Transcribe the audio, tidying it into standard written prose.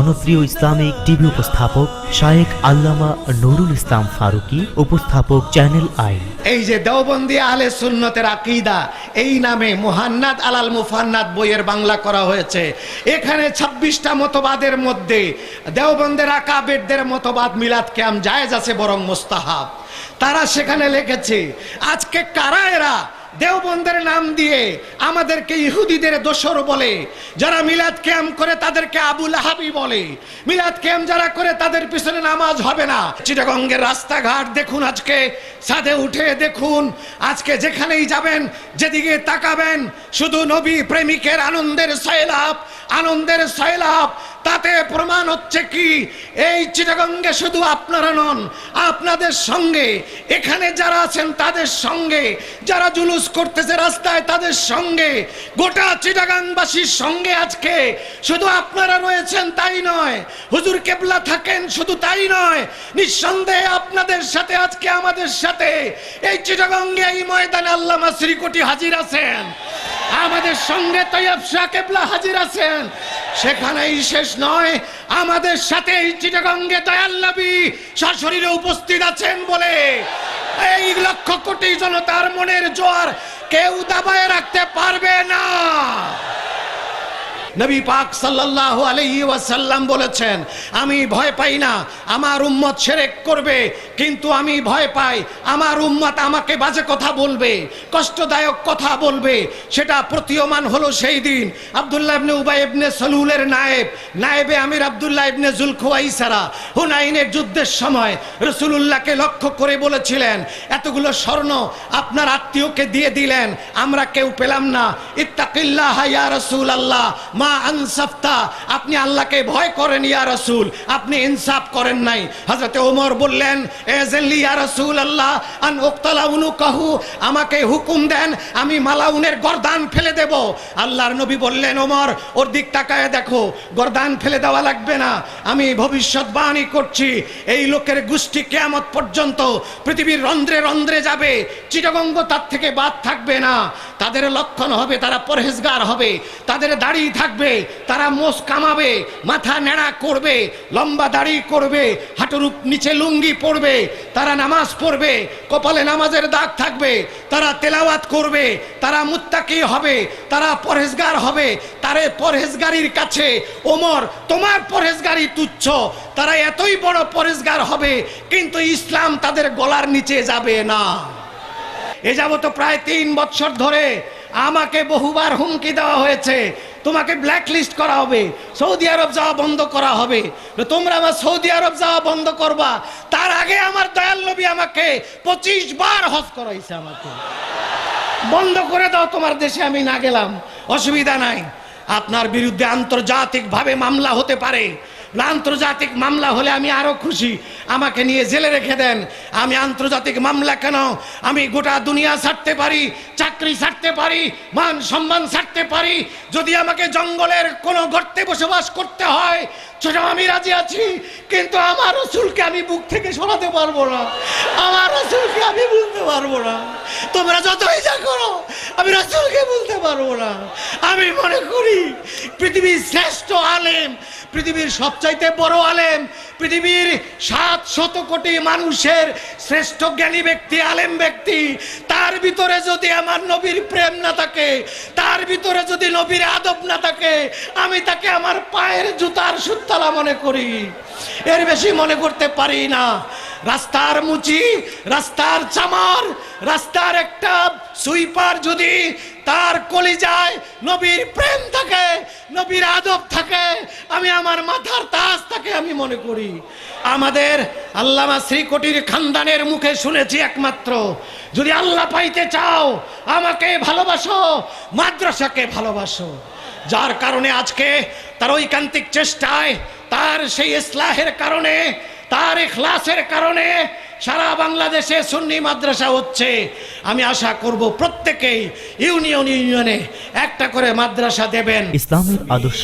জনপ্রিয় Islamic TV উপস্থাপক শায়েখ আল্লামা নুরুল ইসলাম ফারুকী, উপস্থাপক চ্যানেল আই। এই যে দেওবন্দি আহলে সুন্নতের আকীদা, এই নামে মুহান্নাদ আলাল মুফান্নাদ বইয়ের বাংলা করা হয়েছে। এখানে 26টা মতবাদের মধ্যে দেওবন্দের আকাবেরদের মতবাদ মিলাদ কিয়াম জায়েজ আছে, বরং মুস্তাহাব। তারা সেখানে লিখেছে, আজকে কারা এরা দেওবন্দের নাম দিয়ে আমাদেরকে ইহুদিদের দোসর বলে, যারা মিলাদ কিয়াম করে তাদেরকে আবু লাহাবি বলে, মিলাদ কিয়াম যারা করে তাদের পিছনে নামাজ হবে না। চিটাগঙ্গের রাস্তাঘাট দেখুন, আজকে ছাদে উঠে দেখুন, আজকে যেখানেই যাবেন, যেদিকে তাকাবেন, শুধু নবী প্রেমিকের আনন্দের সয়লাভ, আনন্দের সয়লাভ। তাতে প্রমাণ হচ্ছে কি, এই চিটাগঙ্গে শুধু আপনারা নন, আপনাদের সঙ্গে এখানে যারা আছেন তাদের সঙ্গে, যারা জুলুস করতেছে রাস্তায় তাদের সঙ্গে, গোটা চিটাগাংবাসীর সঙ্গে আজকে শুধু আপনারা রয়েছেন তাই নয়, হুজুর কেবলা থাকেন শুধু তাই নয়, নিঃসন্দেহে আপনাদের সাথে আজকে আমাদের সাথে এই চিটাগঙ্গে এই ময়দানে আল্লামা শ্রীকোটি হাজির আছেন, আমাদের সঙ্গে তৈয়ব শাহ কেবলা হাজির আছেন। সেখানেই শেষ নয়, আমাদের সাথে এই চিটাগঙ্গে দয়াল নবী সশরীরে উপস্থিত আছেন বলে এই লক্ষ কোটি জনতার মনের জোয়ার কেউ দাবায় রাখতে পারবে না। নবী পাক সাল্লাল্লাহু আলাইহি ওয়াসাল্লাম বলেছেন, আমি ভয় পাই না আমার উম্মত শিরক করবে, কিন্তু আমি ভয় পাই আমার উম্মত আমাকে বাজে কথা বলবে, কষ্টদায়ক কথা বলবে। সেটা প্রতীয়মান হলো সেই দিন আব্দুল্লাহ ইবনে উবাই ইবনে সালুলের নায়েবে আমির আব্দুল্লাহ ইবনে যুলখুয়াইসারা হুনাইনের যুদ্ধের সময় রাসূলুল্লাহকে লক্ষ্য করে বলেছিলেন, এতগুলো স্বর্ণ আপনার আত্মীয়কে দিয়ে দিলেন, আমরা কেউ পেলাম না, ইত্তাকিল্লাহ ইয়া রাসূলুল্লাহ মা আনসাফতা, আপনি আল্লাহকে ভয় করেন ইয়া রাসূল, আপনি ইনসাফ করেন নাই। হযরতে ওমর বললেন, এযাল্লি ইয়া রাসূলুল্লাহ আন উকতালা উনুকাহু, আমাকে হুকুম দেন আমি মালাউনের গর্দান ফেলে দেব। আল্লাহর নবী বললেন, ওমর ওর দিক তাকায় দেখো, গর্দান ফেলে দেওয়া লাগবে না, আমি ভবিষ্যৎবাণী করছি এই লোকের গোষ্ঠী কিয়ামত পর্যন্ত পৃথিবীর রন্ধ্রে রন্ধ্রে যাবে, চিটাগঙ্গ তার থেকে বাদ থাকবে না। তাদের লক্ষণ হবে তারা পরহেজগার হবে, তাদের দাড়ি থাকবে, তারা মোষ কামাবে, মাথা নেড়া করবে, লম্বা দাড়ি করবে, হাঁটুর নিচে লুঙ্গি পরবে, তারা নামাজ পড়বে, কপালে নামাজের দাগ থাকবে, তারা তেলাওয়াত করবে, তারা মুত্তাকি হবে, তারা পরহেজগার হবে। তারে পরহেজগারির কাছে ওমর তোমার পরহেজগারি তুচ্ছ, তারা এতই বড় পরহেজগার হবে কিন্তু ইসলাম তাদের গলার নিচে যাবে না। এ যাবত প্রায় 3 বছর ধরে আমাকে বহুবার হুমকি দেওয়া হয়েছে, তোমাকে ব্ল্যাক লিস্ট করা হবে, সৌদি আরব যাওয়া বন্ধ করা হবে, তোমরা আমার সৌদি আরব যাওয়া বন্ধ করবা। তার আগে আমার দয়াল নবী আমাকে 25 বার হজ করাইছে, আমাকে বন্ধ করে দাও, তোমার দেশে আমি না গেলাম, অসুবিধা নাই। আপনার বিরুদ্ধে আন্তর্জাতিকভাবে মামলা হতে পারে, আন্তর্জাতিক মামলা হলে আমি আরো খুশি, আমাকে নিয়ে জেলে রেখে দেন। আমি আন্তর্জাতিক মামলা কেন, আমি গোটা দুনিয়া ছাড়তে পারি, চাকরি ছাড়তে পারি, মান সম্মান ছাড়তে পারি, যদি আমাকে জঙ্গলের কোনো গর্তে বসবাস করতে হয় সেটা আমি রাজি আছি, কিন্তু আমার রাসূলকে আমি বুক থেকে সরাতে পারবো না, আমার রাসূলকে আমি বলতে পারবো না। তোমরা যতই যা করো আমি রাসূলকে বলতে পারবো না। আমি মনে করি পৃথিবীর শ্রেষ্ঠ আলেম, পৃথিবীর সবচাইতে বড় আলেম, পৃথিবীর 700 কোটি মানুষের শ্রেষ্ঠ জ্ঞানী ব্যক্তি, আলেম ব্যক্তি, তার ভিতরে যদি আমার নবীর প্রেম না থাকে, তার ভিতরে যদি নবীর আদব না থাকে, আমি তাকে আমার পায়ের জুতার সুতলা মনে করি, এর বেশি মনে করতে পারি না। রাস্তার মুচি, রাস্তার চামার, রাস্তার একটা সুইপার যদি তার কলিজায় নবীর প্রেম থাকে, নবীর আদব থাকে, আমি আমার মাথার তাজ থাকে আমি মনে করি। আমাদের আল্লামা শ্রীকোটির খানদানের মুখে শুনেছি একমাত্র, যদি আল্লাহ পাইতে চাও আমাকে ভালোবাসো, মাদ্রাসাকে ভালোবাসো। যার কারণে আজকে তার ঐকান্তিক চেষ্টায়, তার সেই ইসলাহের কারণে, তার ইখলাসের কারণে সারা বাংলাদেশে সুন্নি মাদ্রাসা হচ্ছে। আমি আশা করব প্রত্যেকেই ইউনিয়নে একটা করে মাদ্রাসা দেবেন। ইসলামের আদর্শ